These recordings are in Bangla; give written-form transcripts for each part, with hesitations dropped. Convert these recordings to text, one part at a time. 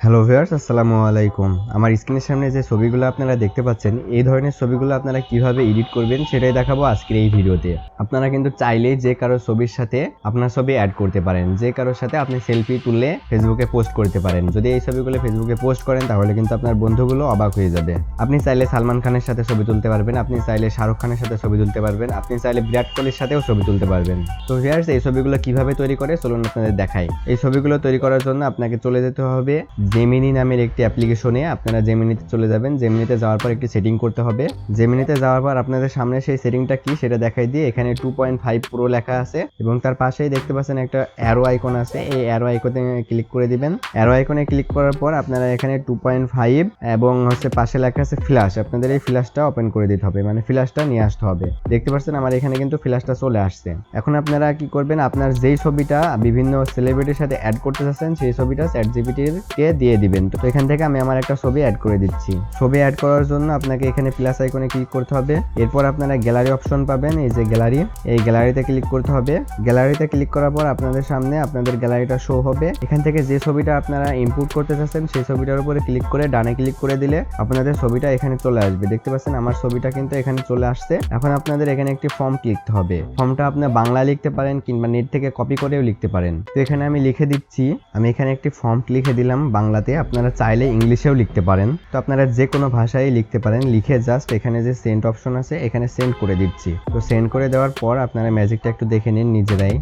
হ্যালো ভিউয়ার্স, আসসালামু আলাইকুম। আমার স্ক্রিনের সামনে যে ছবিগুলো আপনারা দেখতে পাচ্ছেন, এই ধরনের ছবিগুলো আপনারা কিভাবে এডিট করবেন সেটাই দেখাবো আজকের এই ভিডিওতে। আপনারা কিন্তু চাইলেই যে কারো ছবির সাথে আপনার ছবি অ্যাড করতে পারেন, যে কারোর সাথে আপনি সেলফি তুললে ফেসবুকে পোস্ট করতে পারেন। যদি এই ছবিগুলো ফেসবুকে পোস্ট করেন তাহলে কিন্তু আপনার বন্ধুগুলো অবাক হয়ে যাবে। আপনি চাইলে সালমান খানের সাথে ছবি তুলতে পারবেন, আপনি চাইলে শাহরুখ খানের সাথে ছবি তুলতে পারবেন, আপনি চাইলে বিরাট কোহলির সাথেও ছবি তুলতে পারবেন। তো ভিউয়ার্স, এই ছবিগুলো কিভাবে তৈরি করে চলুন আপনাদের দেখাই। এই ছবিগুলো তৈরি করার জন্য আপনাকে চলে যেতে হবে জেমিনি নামের একটি অ্যাপ্লিকেশনে। আপনারা জেমিনিতে চলে যাবেন। জেমিনিতে যাওয়ার পর একটি সেটিং করতে হবে। জেমিনিতে যাওয়ার পর আপনাদের সামনে সেই সেটিংটা কি সেটা দেখাই দিয়ে এখানে 2.5 প্রো লেখা আছে এবং তার পাশেই দেখতে পাচ্ছেন একটা অ্যারো আইকন আছে। এই অ্যারো আইকনে ক্লিক করে দিবেন। অ্যারো আইকনে ক্লিক করার পর আপনারা এখানে 2.5 এবং পাশে লেখা আছে ফ্ল্যাশ। আপনাদের এই ফ্ল্যাশটা ওপেন করে দিতে হবে, মানে ফ্ল্যাশটা নিয়ে আসতে হবে। দেখতে পাচ্ছেন আমার এখানে কিন্তু ফ্ল্যাশটা চলে আসছে। এখন আপনারা কি করবেন, আপনার যেই ছবিটা বিভিন্ন সেলিব্রিটির সাথে অ্যাড করতে চাচ্ছেন সেই ছবিটা চ্যাটজিপিটিকে দিয়ে দিবেন। তো এখান থেকে আমি আমার একটা ছবি অ্যাড করে দিচ্ছি। ছবি অ্যাড করার জন্য আপনাকে এখানে প্লাস আইকনে ক্লিক করতে হবে। এরপর আপনারা গ্যালারি অপশন পাবেন, এই যে গ্যালারি, এই গ্যালারিতে ক্লিক করতে হবে। গ্যালারিতে ক্লিক করার পর আপনাদের সামনে আপনাদের গ্যালারিটা শো হবে। এখান থেকে যে ছবিটা আপনারা ইনপুট করতে চাচ্ছেন সেই ছবিটার উপরে ক্লিক করে ডানে ক্লিক করে দিলে আপনাদের ছবিটা এখানে চলে আসবে। দেখতে পাচ্ছেন আমার ছবিটা কিন্তু এখানে চলে আসছে। এখন আপনাদের এখানে একটি ফর্ম লিখতে হবে। ফর্মটা আপনি বাংলা লিখতে পারেন কিংবা নেট থেকে কপি করেও লিখতে পারেন। তো এখানে আমি লিখে দিচ্ছি। আমি এখানে একটি ফর্ম লিখে দিলাম বাংলাতে। আপনারা চাইলে ইংলিশেও লিখতে পারেন। তো আপনারা যে কোনো ভাষায় লিখতে পারেন। লিখে জাস্ট এখানে যে সেন্ড অপশন আছে এখানে সেন্ড করে দিচ্ছি। তো সেন্ড করে দেওয়ার পর আপনারা ম্যাজিকটা একটু দেখে নিন নিজেরাই।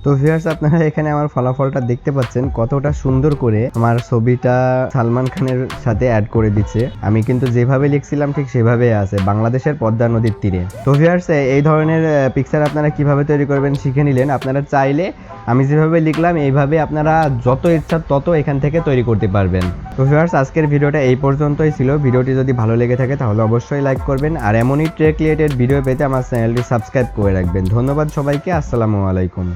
তো ভিউয়ার্স, আপনারা এখানে আমার ফলাফলটা দেখতে পাচ্ছেন কতটা সুন্দর করে আমার ছবিটা সালমান খানের সাথে অ্যাড করে দিচ্ছে। আমি কিন্তু যেভাবে লিখছিলাম ঠিক সেভাবেই আছে, বাংলাদেশের পদ্মা নদীর তীরে। তো ভিউয়ার্স, এই ধরনের পিকচার আপনারা কিভাবে তৈরি করবেন শিখে নিলেন। আপনারা চাইলে আমি যেভাবে লিখলাম এইভাবে আপনারা যত ইচ্ছা তত এখান থেকে তৈরি করতে পারবেন। তো ভিউয়ার্স, আজকের ভিডিওটা এই পর্যন্তই ছিল। ভিডিওটি যদি ভালো লেগে থাকে তাহলে অবশ্যই লাইক করবেন, আর এমনই ট্রেক রিলেটেড ভিডিও পেতে আমার চ্যানেলটি সাবস্ক্রাইব করে রাখবেন। ধন্যবাদ সবাইকে। আসসালামু আলাইকুম।